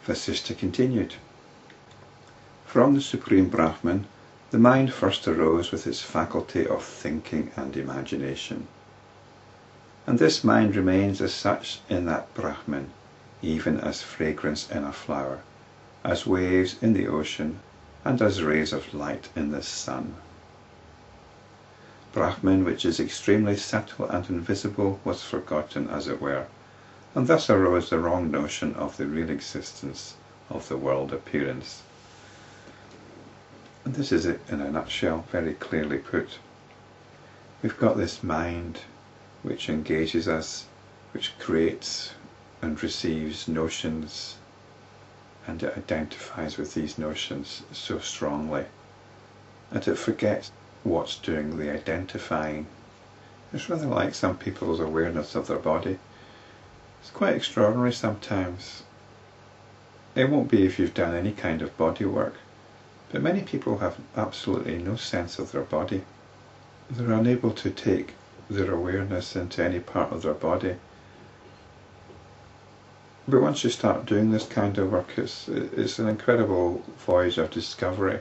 Vasishta continued. From the Supreme Brahman, the mind first arose with its faculty of thinking and imagination. And this mind remains as such in that Brahman, even as fragrance in a flower, as waves in the ocean, and as rays of light in the sun. Brahman, which is extremely subtle and invisible, was forgotten, as it were, and thus arose the wrong notion of the real existence of the world appearance. And this is it in a nutshell, very clearly put. We've got this mind which engages us, which creates and receives notions, and it identifies with these notions so strongly that it forgets what's doing the identifying. It's rather like some people's awareness of their body. It's quite extraordinary sometimes. It won't be if you've done any kind of body work, but many people have absolutely no sense of their body. They're unable to take their awareness into any part of their body. But once you start doing this kind of work, it's an incredible voyage of discovery.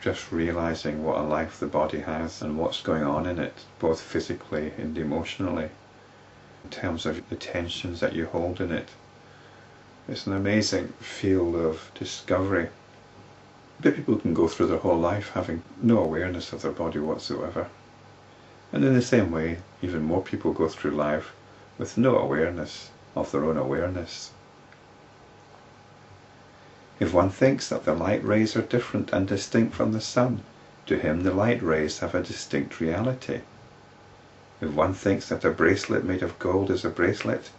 Just realizing what a life the body has and what's going on in it, both physically and emotionally, in terms of the tensions that you hold in it. It's an amazing field of discovery. But people can go through their whole life having no awareness of their body whatsoever. And in the same way, even more people go through life with no awareness of their own awareness. If one thinks that the light rays are different and distinct from the sun, to him the light rays have a distinct reality. If one thinks that a bracelet made of gold is a bracelet,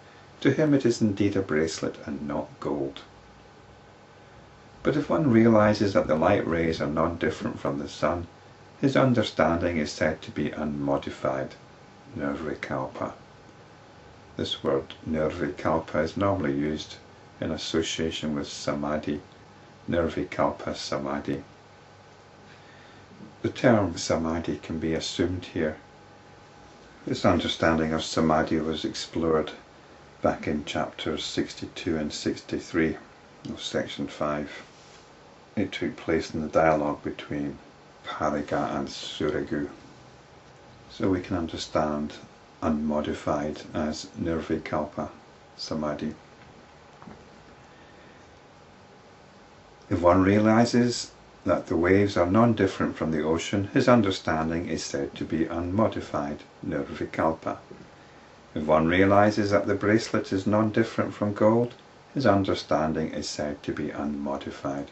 to him it is indeed a bracelet and not gold. But if one realizes that the light rays are non-different from the sun, his understanding is said to be unmodified, Nirvikalpa. This word Nirvikalpa is normally used in association with samadhi, Nirvikalpa samadhi. The term samadhi can be assumed here. This understanding of samadhi was explored back in chapters 62 and 63 of section 5. It took place in the dialogue between Pariga and Surigu. So we can understand unmodified as Nirvikalpa samadhi. If one realizes that the waves are non-different from the ocean, his understanding is said to be unmodified, Nirvikalpa. If one realizes that the bracelet is non-different from gold, his understanding is said to be unmodified,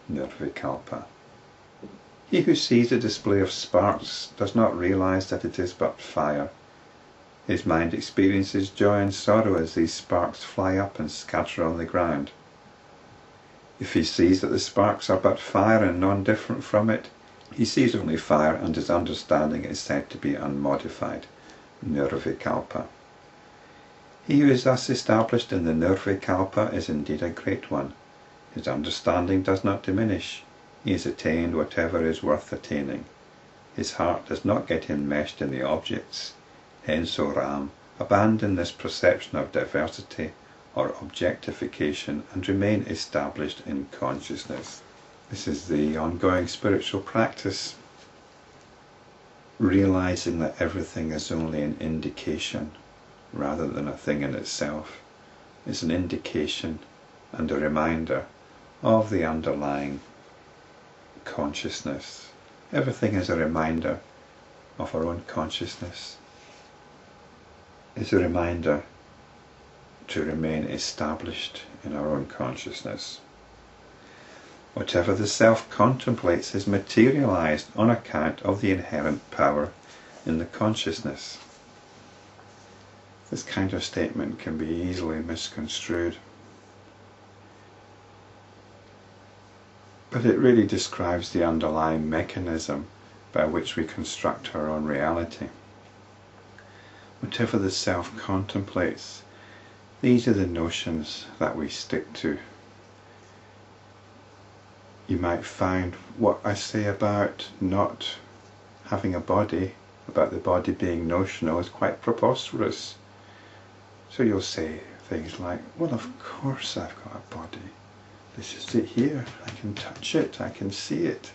Nirvikalpa. He who sees a display of sparks does not realize that it is but fire. His mind experiences joy and sorrow as these sparks fly up and scatter on the ground. If he sees that the sparks are but fire and non-different from it, he sees only fire, and his understanding is said to be unmodified, Nirvikalpa. He who is thus established in the Nirvikalpa is indeed a great one. His understanding does not diminish. He has attained whatever is worth attaining. His heart does not get enmeshed in the objects. Hence, O Ram, abandon this perception of diversity or objectification and remain established in consciousness. This is the ongoing spiritual practice, realizing that everything is only an indication rather than a thing in itself. It's an indication and a reminder of the underlying consciousness. Everything is a reminder of our own consciousness. It's a reminder to remain established in our own consciousness. Whatever the self contemplates is materialized on account of the inherent power in the consciousness. This kind of statement can be easily misconstrued, but it really describes the underlying mechanism by which we construct our own reality. Whatever the self contemplates, these are the notions that we stick to. You might find what I say about not having a body, about the body being notional, is quite preposterous. So you'll say, things like, well, of course I've got a body. This is it here. I can touch it. I can see it.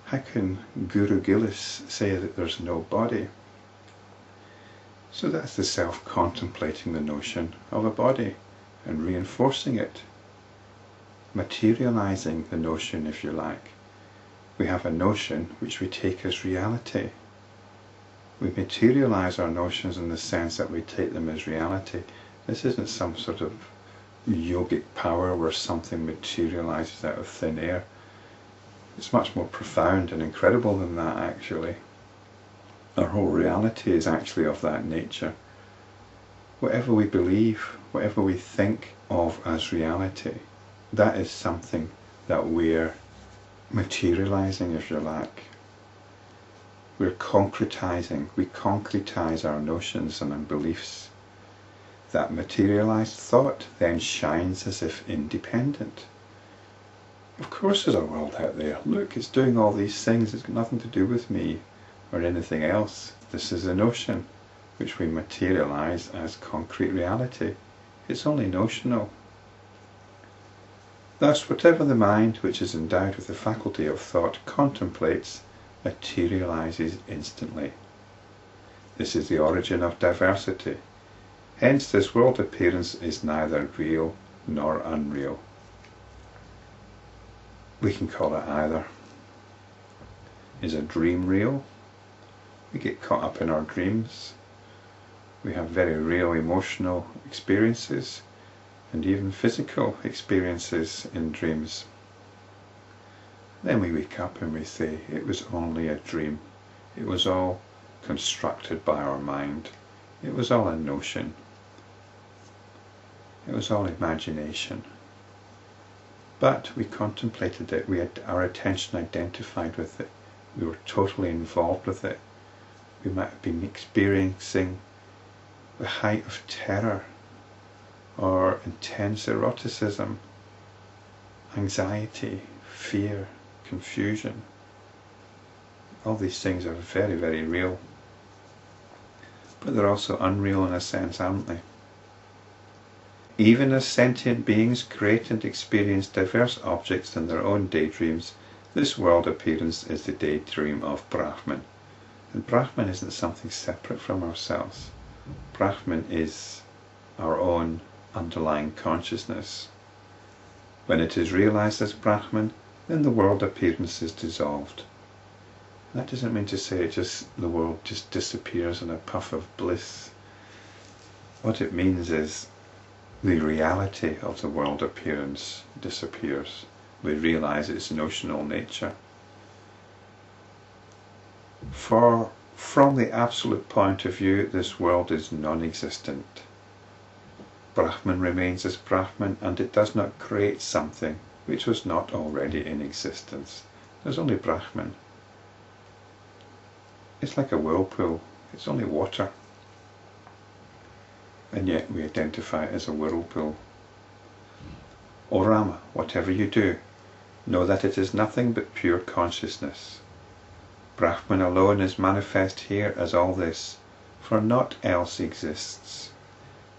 How can Guru Gillis say that there's no body? So that's the self contemplating the notion of a body and reinforcing it, materializing the notion, if you like. We have a notion which we take as reality. We materialize our notions in the sense that we take them as reality. This isn't some sort of yogic power where something materializes out of thin air. It's much more profound and incredible than that, actually. Our whole reality is actually of that nature. Whatever we believe, whatever we think of as reality, that is something that we're materializing, if you like. We're concretizing. We concretize our notions and our beliefs. That materialized thought then shines as if independent. Of course there's a world out there. Look, it's doing all these things. It's got nothing to do with me or anything else. This is a notion which we materialize as concrete reality. It's only notional. Thus, whatever the mind which is endowed with the faculty of thought contemplates materializes instantly. This is the origin of diversity. Hence this world appearance is neither real nor unreal. We can call it either. Is a dream real? We get caught up in our dreams. We have very real emotional experiences and even physical experiences in dreams. Then we wake up and we say, it was only a dream. It was all constructed by our mind. It was all a notion. It was all imagination. But we contemplated it. We had our attention identified with it. We were totally involved with it. We might have been experiencing the height of terror or intense eroticism, anxiety, fear, confusion. All these things are very, very real. But they're also unreal in a sense, aren't they? Even as sentient beings create and experience diverse objects in their own daydreams, this world appearance is the daydream of Brahman. And Brahman isn't something separate from ourselves. Brahman is our own underlying consciousness. When it is realized as Brahman, then the world appearance is dissolved. That doesn't mean to say the world just disappears in a puff of bliss. What it means is the reality of the world appearance disappears. We realize its notional nature. From the absolute point of view, this world is non-existent. Brahman remains as Brahman, and it does not create something which was not already in existence. There's only Brahman. It's like a whirlpool. It's only water. And yet we identify it as a whirlpool. O Rama, whatever you do, know that it is nothing but pure consciousness. Brahman alone is manifest here as all this, for naught else exists.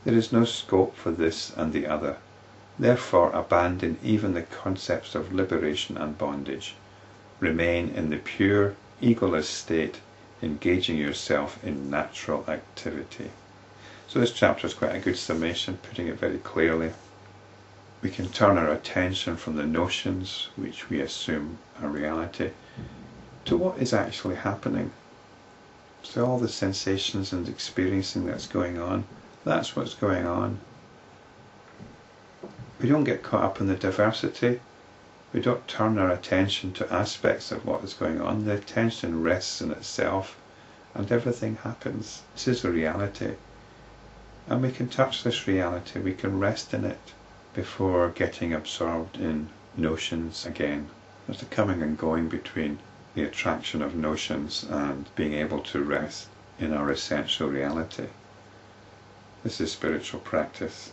There is no scope for this and the other. Therefore abandon even the concepts of liberation and bondage. Remain in the pure, egoless state, engaging yourself in natural activity. So this chapter is quite a good summation, putting it very clearly. We can turn our attention from the notions which we assume are reality to what is actually happening. So all the sensations and experiencing that's going on, that's what's going on. We don't get caught up in the diversity. We don't turn our attention to aspects of what is going on. The attention rests in itself and everything happens. This is the reality. And we can touch this reality, we can rest in it before getting absorbed in notions again. There's a coming and going between the attraction of notions and being able to rest in our essential reality. This is spiritual practice.